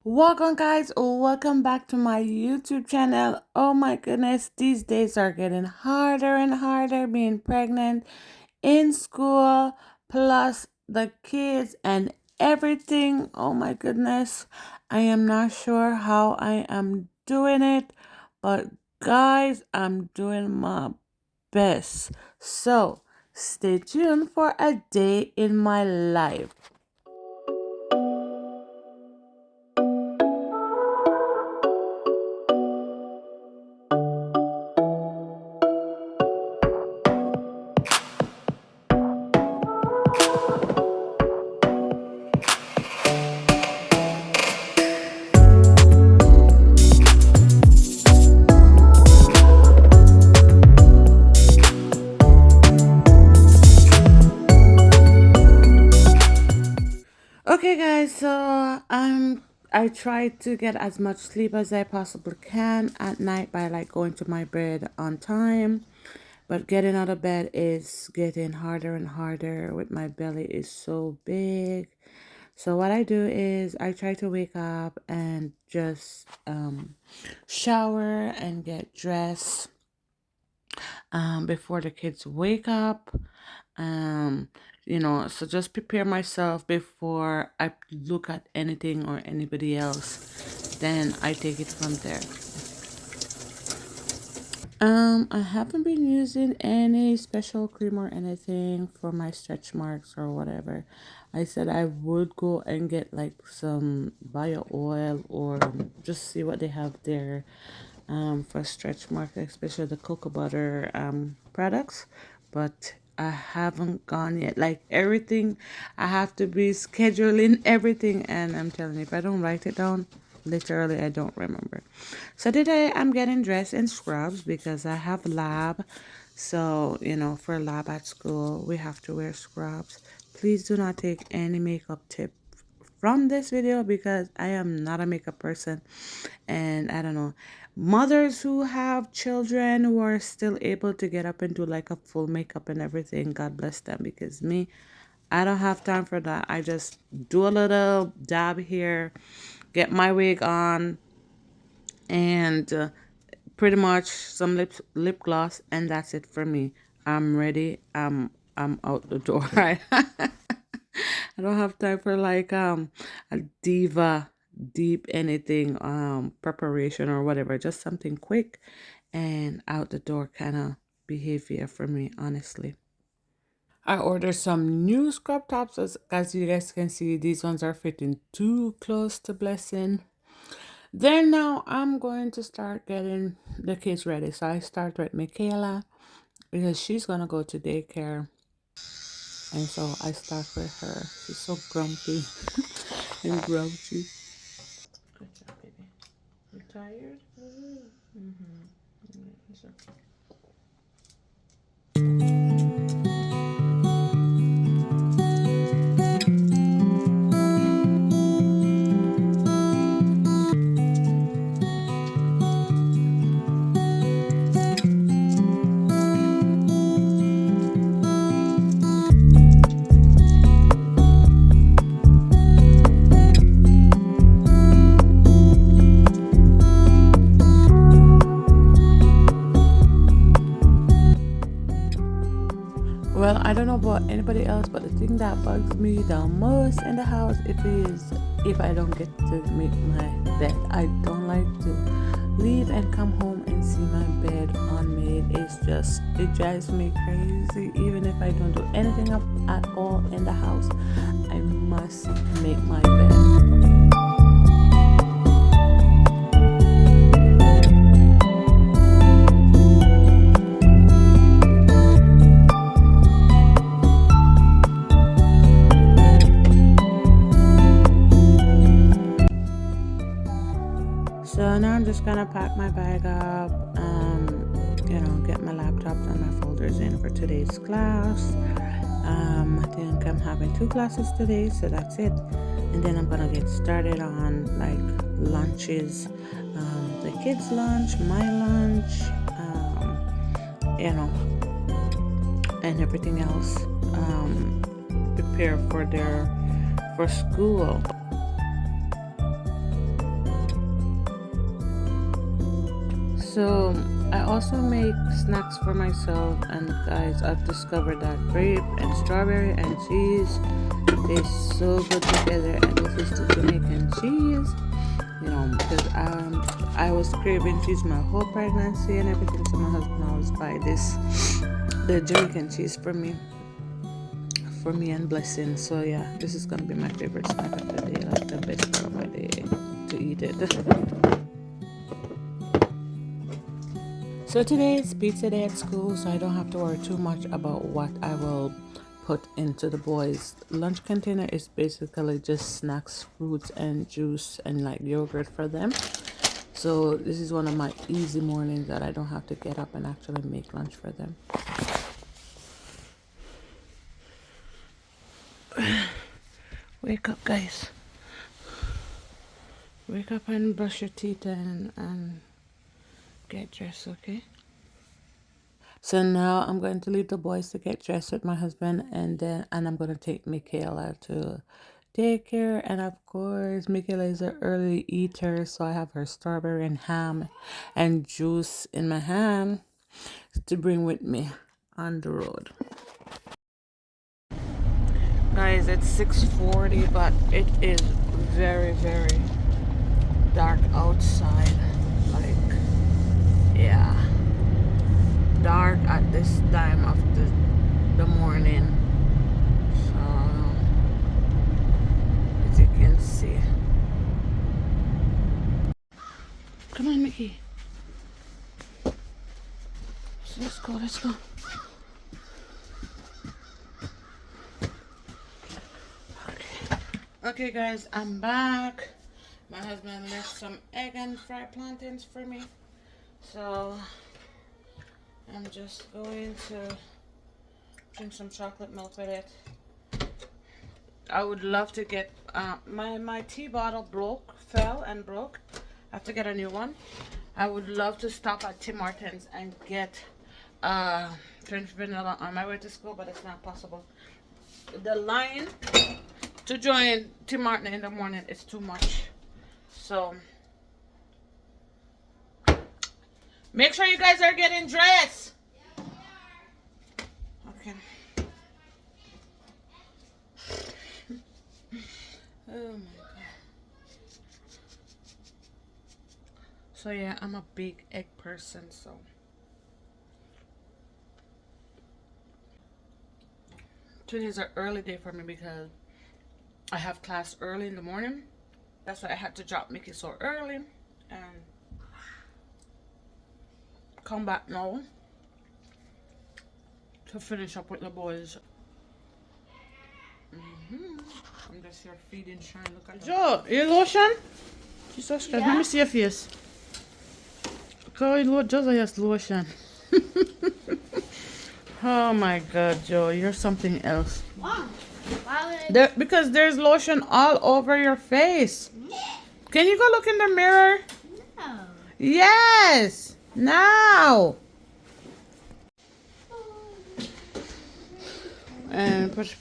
Welcome, guys. Welcome back to my YouTube channel. Oh my goodness, these days are getting harder and harder being pregnant in school, plus the kids and everything. Oh my goodness, I am not sure how I am doing it, but guys, I'm doing my best. So, stay tuned for a day in my life. Okay, guys, so I try to get as much sleep as I possibly can at night by like going to my bed on time, but getting out of bed is getting harder and harder with my belly is so big. So what I do is I try to wake up and just shower and get dressed before the kids wake up. Um, so just prepare myself before I look at anything or anybody else. Then I take it from there. I haven't been using any special cream or anything for my stretch marks or whatever. I said I would go and get like some bio oil or just see what they have there for stretch marks, especially the cocoa butter products. But I haven't gone yet. Like everything, I have to be scheduling everything, and I'm telling you, if I don't write it down, literally, I don't remember. So today I'm getting dressed in scrubs because I have lab. So, for lab at school, we have to wear scrubs. Please do not take any makeup tip from this video because I am not a makeup person. And I don't know, mothers who have children who are still able to get up and do like a full makeup and everything, God bless them, because me, I don't have time for that. I just do a little dab here, get my wig on, and pretty much some lip gloss, and that's it for me. I'm ready. I'm out the door. I don't have time for like a diva deep anything preparation or whatever. Just something quick and out the door kind of behavior for me, honestly. I ordered some new scrub tops. As you guys can see, these ones are fitting too close to Blessing. Then now I'm going to start getting the kids ready. So I start with Michaela because she's gonna go to daycare. And so I start with her. She's so grumpy and grouchy. Good job, baby. You tired? Mm-hmm. It's okay. Well, I don't know about anybody else, but the thing that bugs me the most in the house if I don't get to make my bed. I don't like to leave and come home and see my bed unmade. It drives me crazy. Even if I don't do anything up at all in the house, I must make my bed. So now I'm just gonna pack my bag up, get my laptops and my folders in for today's class. I think I'm having two classes today, so that's it. And then I'm gonna get started on like lunches, the kids' lunch, my lunch, and everything else. Prepare for school. So I also make snacks for myself, and guys, I've discovered that grape and strawberry and cheese taste so good together. And this is the Jamaican cheese, because I was craving cheese my whole pregnancy and everything. So my husband always buy the Jamaican cheese for me and Blessing. So yeah, this is gonna be my favorite snack of the day, like the best part of my day to eat it. So today is pizza day at school, so I don't have to worry too much about what I will put into the boys' lunch container. Is basically just snacks, fruits, and juice, and like yogurt for them. So this is one of my easy mornings that I don't have to get up and actually make lunch for them. Wake up, guys. Wake up and brush your teeth and get dressed, okay? So now I'm going to leave the boys to get dressed with my husband, and I'm going to take Michaela to daycare. And of course, Michaela is an early eater, so I have her strawberry and ham and juice in my hand to bring with me on the road. Guys, it's 6:40, but it is very, very dark outside. Like, yeah, dark at this time of the morning. So, as you can see. Come on, Mickey. So let's go. Okay, guys, I'm back. My husband left some egg and fried plantains for me. So I'm just going to drink some chocolate milk with it. I would love to get my tea bottle fell and broke. I have to get a new one. I would love to stop at Tim Hortons and get French vanilla on my way to school, but it's not possible. The line to join Tim Hortons in the morning is too much. So make sure you guys are getting dressed. Okay. Oh my god. So yeah, I'm a big egg person, so today's an early day for me because I have class early in the morning. That's why I had to drop Mickey so early and come back now to finish up with the boys. I'm just here feeding Shine. Look at Joe, your lotion? Jesus Christ, let me see your face. God, Joe has lotion. Oh my god, Joe, you're something else. Mom, because there's lotion all over your face. Can you go look in the mirror? No. Yes, now. And push.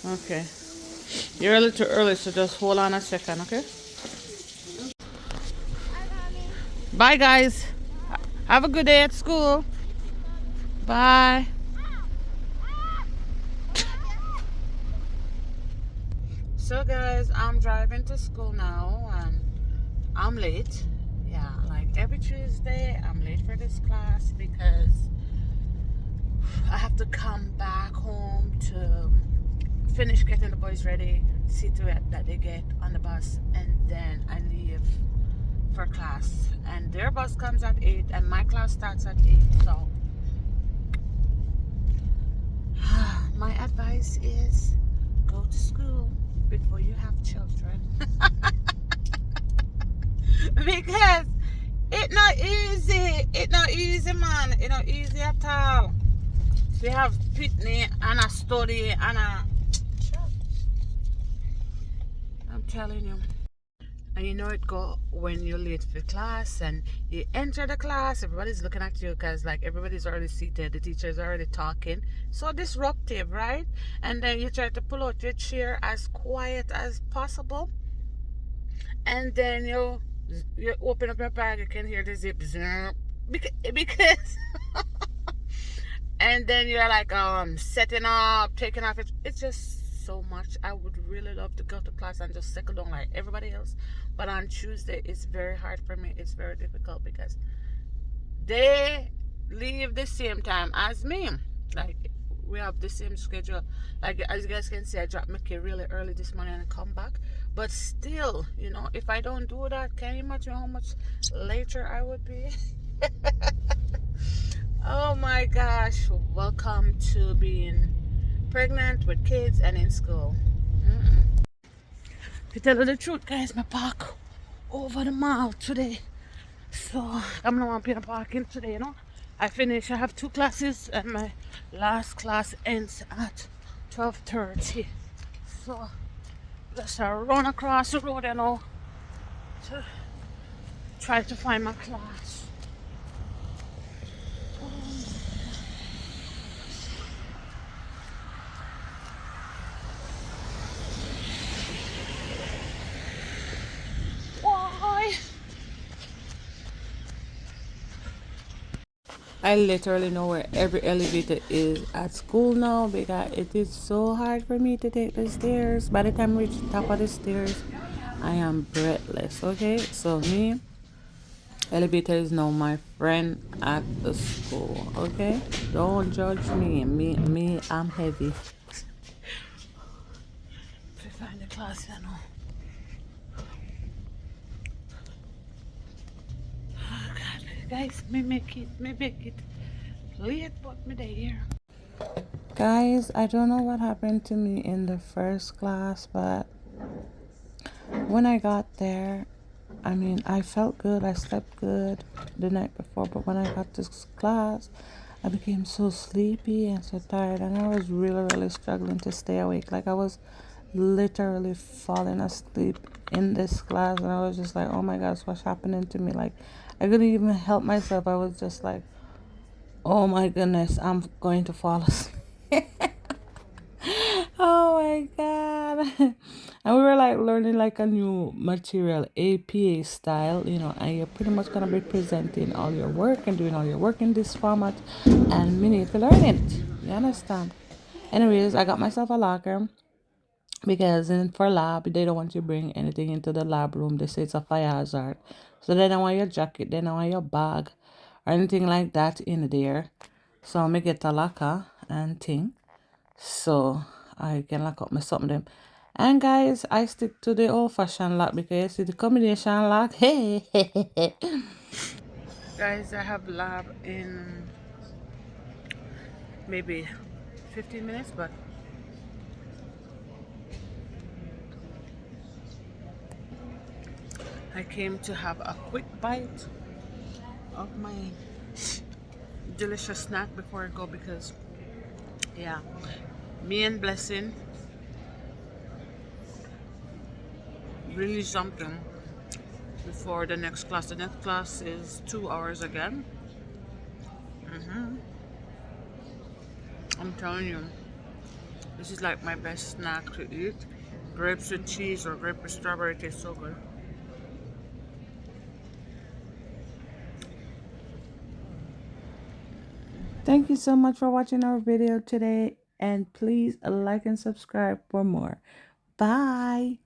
Okay. You're a little early, so just hold on a second, okay? Bye, guys. Have a good day at school. Bye. So, guys, I'm driving to school now, and I'm late. Yeah, like every Tuesday, I'm late for this class because I have to come back home to finish getting the boys ready, see to it that they get on the bus, and then I leave for class. And their bus comes at 8 and my class starts at 8. So my advice is go to school before you have children. Because it's not easy, man. It's not easy at all. We have Pitney and a study and a... I'm telling you. And you know it go when you're late for class and you enter the class, everybody's looking at you because like everybody's already seated, the teacher's already talking. So disruptive, right? And then you try to pull out your chair as quiet as possible. And then you You open up your bag, you can hear the zip, because and then you're like setting up, taking off. It's just so much. I would really love to go to class and just settle down like everybody else, but on Tuesday it's very hard for me. It's very difficult because they leave the same time as me. Like we have the same schedule. Like as you guys can see, I dropped my kid really early this morning and come back. But still, if I don't do that, can you imagine how much later I would be? Oh my gosh! Welcome to being pregnant with kids and in school. To tell you the truth, guys, my park over the mall today. So I'm not paying parking today. I finish. I have 2 classes, and my last class ends at 12:30. So just run across the road, to try to find my class. Why? I literally know where every elevator is at school now because it is so hard for me to take the stairs. By the time I reach the top of the stairs, I am breathless. Okay, so me, elevator is now my friend at the school. Okay, don't judge me. Me, I'm heavy. To find the class, Oh God, guys, me make it late, but me there. Guys, I don't know what happened to me in the first class, but when I got there, I mean, I felt good. I slept good the night before, but when I got to class, I became so sleepy and so tired, and I was really, really struggling to stay awake. Like, I was literally falling asleep in this class, and I was just like, oh my gosh, what's happening to me? Like, I couldn't even help myself. I was just like, oh my goodness, I'm going to fall asleep. Oh my god. And we were like learning like a new material, APA style, and you're pretty much gonna be presenting all your work and doing all your work in this format, and we need to learn it. You understand? Anyways, I got myself a locker because for lab they don't want you to bring anything into the lab room. They say it's a fire hazard. So they don't want your jacket, they don't want your bag or anything like that in there. So I get a locker and thing so I can lock up my something. And guys, I stick to the old fashioned lock because you see the combination lock. Hey, guys, I have lab in maybe 15 minutes, but I came to have a quick bite of my delicious snack before I go because, yeah, me and Blessing really something before the next class. The next class is 2 hours again. I'm telling you, this is like my best snack to eat. Grapes with cheese or grape with strawberry tastes so good. Thank you so much for watching our video today, and please like and subscribe for more. Bye.